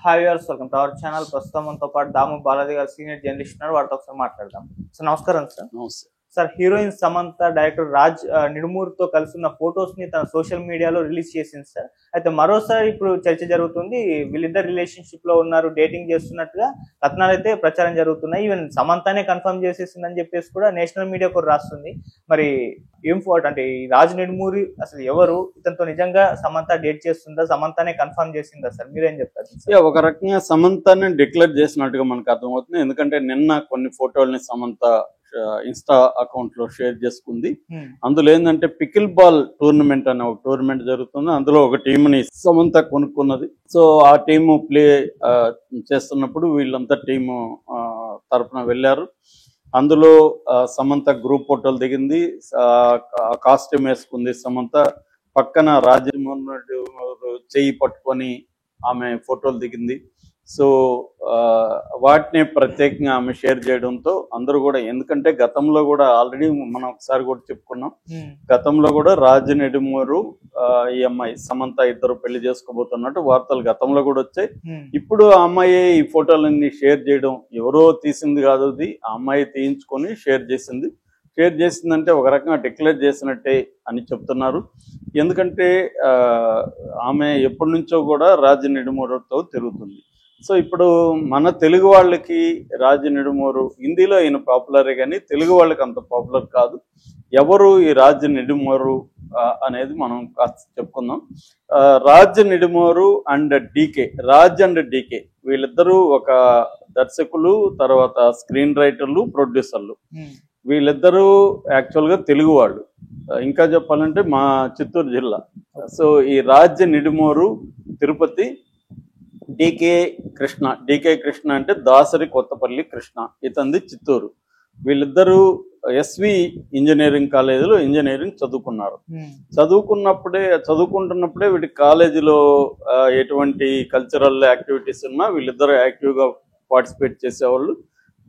Hi viewers, welcome to our channel. ప్రస్తుతం మనతో పాటు దాము బాలాజీ గారు సీనియర్ జర్నలిస్ట్ ఉన్నారు. వారితో ఒకసారి మాట్లాడదాం. సో నమస్కారం సార్. నమస్తే sir, heroine Samantha director Raj నిడుమూర్తో కలిసి ఉన్న ఫొటోస్ ని తన సోషల్ మీడియాలో రిలీజ్ చేసింది సార్. అయితే మరోసారి ఇప్పుడు చర్చ జరుగుతుంది. వీళ్ళిద్దరు రిలేషన్షిప్ లో ఉన్నారు, డేటింగ్ చేస్తున్నట్టుగా కథనాలు అయితే ప్రచారం జరుగుతున్నాయి. ఈవెన్ సమంతనే కన్ఫర్మ్ చేసేసిందని చెప్పేసి కూడా నేషనల్ మీడియా కూడా రాస్తుంది. మరి ఏం ఫోటో అంటే ఈ రాజ్ నిడుమూరి అసలు ఎవరు? ఇతనితో నిజంగా సమంత డేట్ చేస్తుందా, సమంతనే కన్ఫర్మ్ చేసిందా సార్? మీరేం చెప్తారు? ఒక రకంగా సమంతని డిక్లేర్ చేసినట్టుగా మనకు అర్థమవుతుంది. ఎందుకంటే నిన్న కొన్ని ఫోటోల్ని సమంత ఇన్స్టా అకౌంట్ లో షేర్ చేసుకుంది. అందులో ఏంటంటే పికిల్ బాల్ టోర్నమెంట్ అనే ఒక టోర్నమెంట్ జరుగుతుంది. అందులో ఒక టీంని సమంత కొనుక్కున్నది. సో ఆ టీము ప్లే చేస్తున్నప్పుడు వీళ్ళంతా టీము తరఫున వెళ్ళారు. అందులో సమంత గ్రూప్ ఫోటోలు దిగింది, కాస్ట్యూమ్ వేసుకుంది. సమంత పక్కన రాజమోహన్ చెయ్యి పట్టుకొని ఆమె ఫోటోలు దిగింది. సో వాటిని ప్రత్యేకంగా ఆమె షేర్ చేయడంతో అందరూ కూడా, ఎందుకంటే గతంలో కూడా ఆల్రెడీ మనం ఒకసారి కూడా చెప్పుకున్నాం, గతంలో కూడా రాజ్ నిడుమూరు ఈ అమ్మాయి సమంత ఇద్దరు పెళ్లి చేసుకోబోతున్నట్టు వార్తలు గతంలో కూడా వచ్చాయి. ఇప్పుడు ఆ అమ్మాయి ఈ ఫోటోలన్నీ షేర్ చేయడం, ఎవరో తీసింది కాదు, అది ఆ అమ్మాయి తీయించుకొని షేర్ చేసింది. షేర్ చేసిందంటే ఒక రకంగా డిక్లేర్ చేసినట్టే అని చెప్తున్నారు. ఎందుకంటే ఆమె ఎప్పటి నుంచో కూడా రాజ్ నిడుమూరుతో తిరుగుతుంది. సో ఇప్పుడు మన తెలుగు వాళ్ళకి రాజ్ నిడుమూరు, హిందీలో ఈయన పాపులరే కానీ తెలుగు వాళ్ళకి అంత పాపులర్ కాదు. ఎవరు ఈ రాజ్ నిడుమూరు అనేది మనం కాస్త చెప్పుకుందాం. Raj Nidimoru and DK, Raj and DK వీళ్ళిద్దరూ ఒక దర్శకులు, తర్వాత స్క్రీన్ రైటర్లు, ప్రొడ్యూసర్లు. వీళ్ళిద్దరూ యాక్చువల్గా తెలుగు వాళ్ళు. ఇంకా చెప్పాలంటే మా చిత్తూరు జిల్లా. సో ఈ రాజ్ నిడుమూరు తిరుపతి, డీకే కృష్ణ అంటే దాసరి కొత్తపల్లి కృష్ణ, ఇతంది చిత్తూరు. వీళ్ళిద్దరూ ఎస్వి ఇంజనీరింగ్ కాలేజీలో ఇంజనీరింగ్ చదువుకున్నారు. చదువుకుంటున్నప్పుడే వీటి కాలేజీలో ఎటువంటి కల్చరల్ యాక్టివిటీస్ ఉన్నా వీళ్ళిద్దరూ యాక్టివ్గా పార్టిసిపేట్ చేసేవాళ్ళు.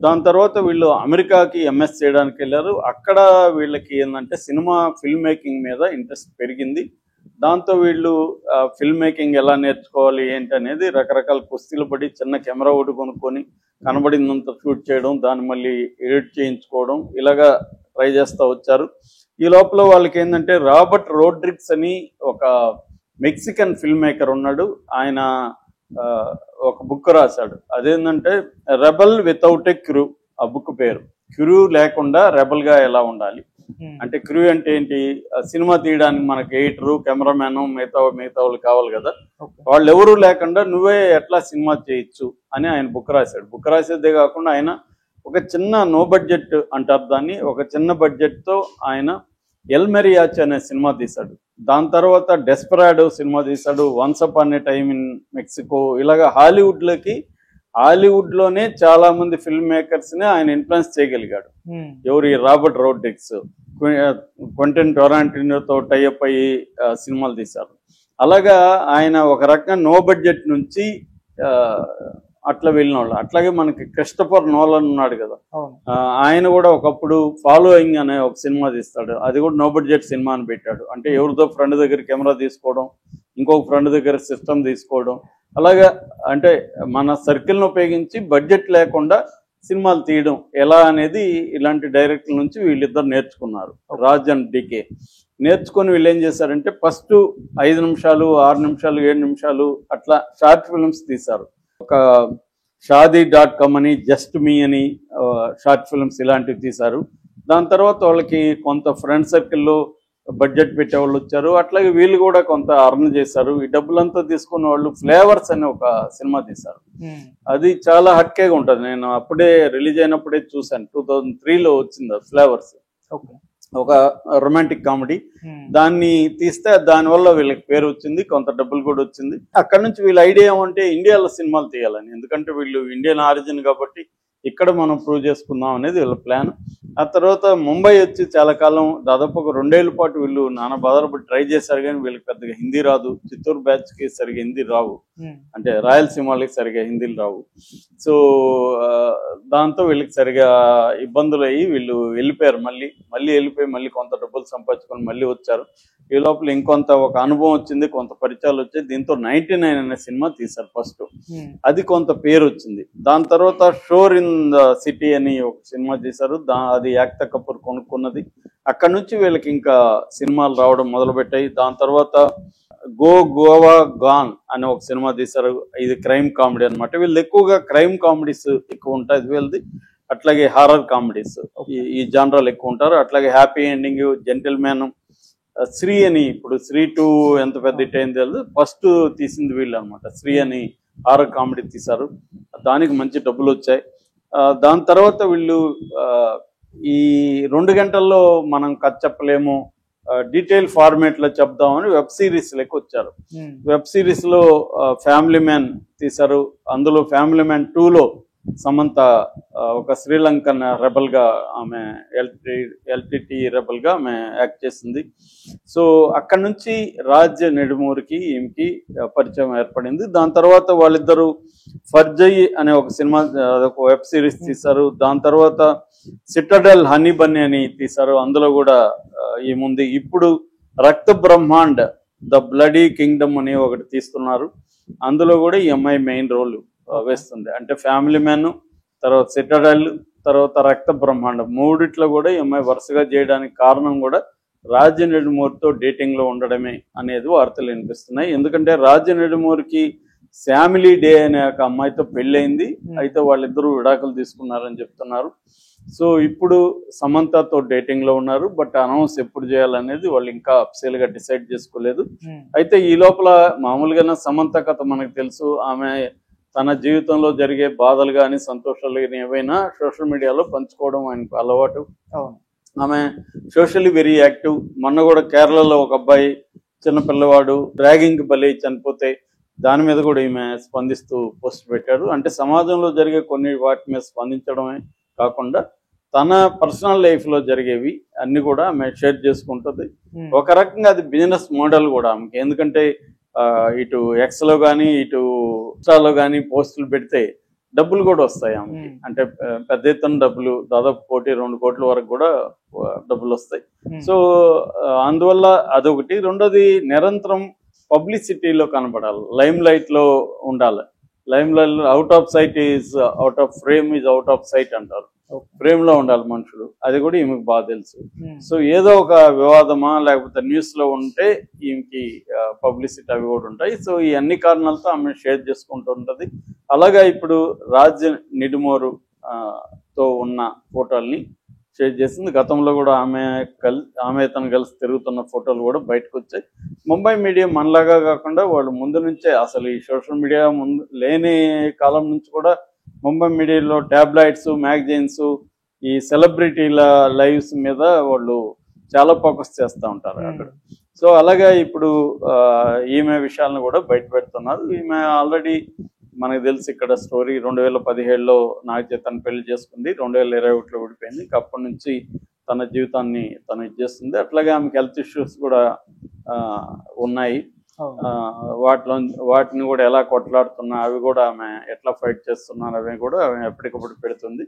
దాని తర్వాత వీళ్ళు అమెరికాకి ఎంఎస్ చేయడానికి వెళ్ళారు. అక్కడ వీళ్ళకి ఏంటంటే సినిమా ఫిల్మ్ మేకింగ్ మీద ఇంట్రెస్ట్ పెరిగింది. దాంతో వీళ్ళు ఫిల్మ్ మేకింగ్ ఎలా నేర్చుకోవాలి ఏంటి అనేది రకరకాల కుస్తీలు పడి చిన్న కెమెరా ఒకటి కొనుక్కొని కనబడిందంత షూట్ చేయడం, దాన్ని మళ్ళీ ఎడిట్ చేయించుకోవడం, ఇలాగా ట్రై చేస్తూ వచ్చారు. ఈ లోపల వాళ్ళకి ఏంటంటే రాబర్ట్ రోడ్రిగ్స్ అని ఒక మెక్సికన్ ఫిల్మ్ మేకర్ ఉన్నాడు. ఆయన ఒక బుక్ రాశాడు. అదేంటంటే రెబల్ వితౌట్ ఏ క్రూ. ఆ బుక్ పేరు క్రూ లేకుండా రెబల్గా ఎలా ఉండాలి అంటే, క్రూ అంటే ఏంటి, సినిమా తీయడానికి మనకి ఎడిటరు, కెమెరామ్యాన్, మిగతా వాళ్ళు కావాలి కదా, వాళ్ళు ఎవరూ లేకుండా నువ్వే ఎట్లా సినిమా చేయొచ్చు అని ఆయన బుక్ రాశాడు. బుక్ రాసేదే కాకుండా ఆయన ఒక చిన్న నో బడ్జెట్ అంటారు దాన్ని, ఒక చిన్న బడ్జెట్తో ఆయన ఎల్ మెరియాచ్ అనే సినిమా తీశాడు. దాని తర్వాత డెస్పరాడో సినిమా తీశాడు, once upon A time in Mexico. ఇలాగా హాలీవుడ్లోనే చాలా మంది ఫిల్మ్ మేకర్స్ని ఆయన ఇన్ఫ్లుయెన్స్ చేయగలిగాడు. ఎవరు? రాబర్ట్ రోడ్రిగ్స్, క్వెంటిన్ టొరాంటినోతో టైఅప్ అయ్యి సినిమాలు తీశారు. అలాగా ఆయన ఒక రకంగా నో బడ్జెట్ నుంచి అట్లా వెళ్ళిన వాళ్ళు. అట్లాగే మనకి క్రిస్టఫర్ నోలన్ ఉన్నాడు కదా, ఆయన కూడా ఒకప్పుడు ఫాలోయింగ్ అనే ఒక సినిమా తీస్తాడు. అది కూడా నో బడ్జెట్ సినిమా అని పెట్టాడు. అంటే ఎవరితో ఫ్రెండ్ దగ్గర కెమెరా తీసుకోవడం, ఇంకొక ఫ్రెండ్ దగ్గర సిస్టమ్ తీసుకోవడం, అలాగా అంటే మన సర్కిల్ను ఉపయోగించి బడ్జెట్ లేకుండా సినిమాలు తీయడం ఎలా అనేది ఇలాంటి డైరెక్టర్ల నుంచి వీళ్ళిద్దరు నేర్చుకున్నారు, రాజ్ అండ్ డీకే. నేర్చుకొని వీళ్ళు ఏం చేశారంటే ఫస్ట్ 5 నిమిషాలు, 6 నిమిషాలు, 7 నిమిషాలు అట్లా షార్ట్ ఫిల్మ్స్ తీశారు. ఒక షాదీ.com అని, జస్ట్ మీ అని షార్ట్ ఫిల్మ్స్ ఇలాంటివి తీశారు. దాని తర్వాత వాళ్ళకి కొంత ఫ్రెండ్ సర్కిల్లో బడ్జెట్ పెట్టేవాళ్ళు వచ్చారు. అట్లాగే వీళ్ళు కూడా కొంత అర్న్ చేశారు. ఈ డబ్బులంతా తీసుకున్న వాళ్ళు ఫ్లేవర్స్ అని ఒక సినిమా తీశారు. అది చాలా హట్కేగా ఉంటుంది. నేను అప్పుడే రిలీజ్ అయినప్పుడే చూశాను. 2003లో వచ్చింది ఫ్లేవర్స్, ఒక రొమాంటిక్ కామెడీ. దాన్ని తీస్తే దానివల్ల వీళ్ళకి పేరు వచ్చింది, కొంత డబ్బులు కూడా వచ్చింది. అక్కడ నుంచి వీళ్ళ ఐడియా ఏమంటే ఇండియాలో సినిమాలు తీయాలని, ఎందుకంటే వీళ్ళు ఇండియన్ ఆరిజిన్ కాబట్టి ఇక్కడ మనం ప్రూవ్ చేసుకుందాం అనేది వీళ్ళ ప్లాన్. ఆ తర్వాత ముంబై వచ్చి చాలా కాలం దాదాపు ఒక 2 ఏళ్ల పాటు వీళ్ళు నానా బాధలు ట్రై చేశారు, కానీ వీళ్ళకి పెద్దగా హిందీ రాదు. చిత్తూరు బ్యాచ్ కి సరిగా హిందీ రావు, అంటే రాయలసీమలకి సరిగా హిందీలు రావు. సో దాంతో వీళ్ళకి సరిగా ఇబ్బందులు అయ్యి వీళ్ళు వెళ్ళిపోయారు. మళ్ళీ వెళ్ళిపోయి మళ్ళీ కొంత డబ్బులు సంపాదించుకొని మళ్ళీ వచ్చారు. ఈ లోపల ఇంకొంత ఒక అనుభవం వచ్చింది, కొంత పరిచయాలు వచ్చాయి. దీంతో 99 అనే సినిమా తీశారు ఫస్ట్. అది కొంత పేరు వచ్చింది. దాని తర్వాత షోర్ ఇన్ ద సిటీ అని ఒక సినిమా తీశారు. అది యాక్తా కపూర్ కొనుక్కున్నది. అక్కడ నుంచి వీళ్ళకి ఇంకా సినిమాలు రావడం మొదలుపెట్టాయి. దాని తర్వాత గోవా గాన్ అనే ఒక సినిమా తీశారు. ఇది క్రైమ్ కామెడీ అనమాట. వీళ్ళు ఎక్కువగా క్రైమ్ కామెడీస్ ఎక్కువ ఉంటాయి వీళ్ళది. అట్లాగే హారర్ కామెడీస్ ఈ జానరాలు ఎక్కువ ఉంటారు. అట్లాగే happy ending, gentleman, Shri అని, ఇప్పుడు శ్రీ 2 ఎంత పెద్ద హిట్ అయింది తెలియదు, ఫస్ట్ తీసింది వీళ్ళు అనమాట. శ్రీ అని హారర్ కామెడీ తీశారు, దానికి మంచి డబ్బులు వచ్చాయి. దాని తర్వాత వీళ్ళు ఈ 2 గంటల్లో మనం కథ చెప్పలేము, డీటెయిల్ ఫార్మేట్ లో చెప్దామని వెబ్ సిరీస్ లెక్క వచ్చారు. వెబ్ సిరీస్ లో ఫ్యామిలీ మ్యాన్ తీశారు. అందులో ఫ్యామిలీ మ్యాన్ 2లో సమంత ఒక శ్రీలంకన్ రెబల్ గా, ఆమె ఎల్టిటి రెబల్ గా ఆమె యాక్ట్ చేసింది. సో అక్కడ నుంచి రాజ్ నెడుమూరికి ఈమెకి పరిచయం ఏర్పడింది. దాని తర్వాత వాళ్ళిద్దరూ ఫర్జయ్ అనే ఒక సినిమా, ఒక వెబ్ సిరీస్ తీశారు. దాని తర్వాత సిటడెల్ హనీ బన్నీ అని తీశారు, అందులో కూడా ఏముంది. ఇప్పుడు రక్త బ్రహ్మాండ్ ద బ్లడీ కింగ్డమ్ అని ఒకటి తీస్తున్నారు, అందులో కూడా ఈ అమ్మాయి మెయిన్ రోల్ వేస్తుంది. అంటే ఫ్యామిలీ మ్యాన్, తర్వాత సిటడెల్, తర్వాత రక్త బ్రహ్మాండం, మూడిట్లో కూడా ఈ అమ్మాయి వరుసగా చేయడానికి కారణం కూడా రాజ్ నెడుమూరితో డేటింగ్ లో ఉండడమే అనేది వార్తలు వినిపిస్తున్నాయి. ఎందుకంటే రాజ్ నెడుమూరికి ఫ్యామిలీ డే అనే ఒక అమ్మాయితో పెళ్ళయింది, అయితే వాళ్ళిద్దరూ విడాకులు తీసుకున్నారని చెప్తున్నారు. సో ఇప్పుడు సమంతతో డేటింగ్ లో ఉన్నారు, బట్ అనౌన్స్ ఎప్పుడు చేయాలనేది వాళ్ళు ఇంకా అఫీషియల్ గా డిసైడ్ చేసుకోలేదు. అయితే ఈ లోపల మామూలుగా సమంత కథ మనకు తెలుసు. ఆమె తన జీవితంలో జరిగే బాధలు కానీ సంతోషాలు కానీ ఏవైనా సోషల్ మీడియాలో పంచుకోవడం ఆయనకు అలవాటు. ఆమె సోషల్లీ వెరీ యాక్టివ్. మొన్న కూడా కేరళలో ఒక అబ్బాయి చిన్నపిల్లవాడు డ్రాగింగ్ బలి చనిపోతే దాని మీద కూడా ఈమె స్పందిస్తూ పోస్ట్ పెట్టారు. అంటే సమాజంలో జరిగే కొన్ని వాటి మీద స్పందించడమే కాకుండా తన పర్సనల్ లైఫ్ లో జరిగేవి అన్ని కూడా ఆమె షేర్ చేసుకుంటుంది. ఒక రకంగా అది బిజినెస్ మోడల్ కూడా ఆమెకి. ఎందుకంటే ఇటు ఎక్స్ లో కానీ ఇటు ఇన్స్టాలో కానీ పోస్టులు పెడితే డబ్బులు కూడా వస్తాయి ఆమెకి. అంటే పెద్ద ఎత్తున డబ్బులు, దాదాపు 1-2 కోట్ల వరకు కూడా డబ్బులు వస్తాయి. సో అందువల్ల అదొకటి. రెండోది, నిరంతరం పబ్లిసిటీలో కనబడాలి, లైమ్ లైట్ లో ఉండాలి. Lime light, out of sight is out of frame is out of sight అంటారు. ఫ్రేమ్ లో ఉండాలి మనుషులు, అది కూడా ఈమెకు బాగా తెలుసు. సో ఏదో ఒక వివాదమా లేకపోతే న్యూస్ లో ఉంటే ఈమెకి పబ్లిసిటీ అవి కూడా ఉంటాయి. సో ఈ అన్ని కారణాలతో ఆమె షేర్ చేసుకుంటూ ఉంటది. అలాగా ఇప్పుడు రాజ్ నెడుమూరు తో ఉన్న ఫోటోల్ని షేర్ చేసింది. గతంలో కూడా ఆమె తను కలిసి తిరుగుతున్న ఫోటోలు కూడా బయటకు వచ్చాయి. ముంబై మీడియా మనలాగా కాకుండా వాళ్ళు ముందు నుంచే, అసలు ఈ సోషల్ మీడియా ముందు లేని కాలం నుంచి కూడా ముంబై మీడియాలో ట్యాబ్లైట్స్, మ్యాగజైన్స్, ఈ సెలబ్రిటీల లైవ్స్ మీద వాళ్ళు చాలా ఫోకస్ చేస్తూ ఉంటారు అక్కడ. సో అలాగా ఇప్పుడు ఈమె విషయాలను కూడా బయట పెడుతున్నారు. ఈమె ఆల్రెడీ మనకు తెలిసి ఇక్కడ స్టోరీ 2017లో నాగ చైతన్య పెళ్లి చేసుకుంది, 2021లో విడిపోయింది. అప్పటి నుంచి తన జీవితాన్ని తను ఇచ్చేస్తుంది. అట్లాగే ఆమెకి హెల్త్ ఇష్యూస్ కూడా ఉన్నాయి. వాటిని కూడా ఎలా కొట్లాడుతున్నా, అవి కూడా ఆమె ఎట్లా ఫైట్ చేస్తున్నారు అవి కూడా ఆమె ఎప్పటికప్పుడు పెడుతుంది.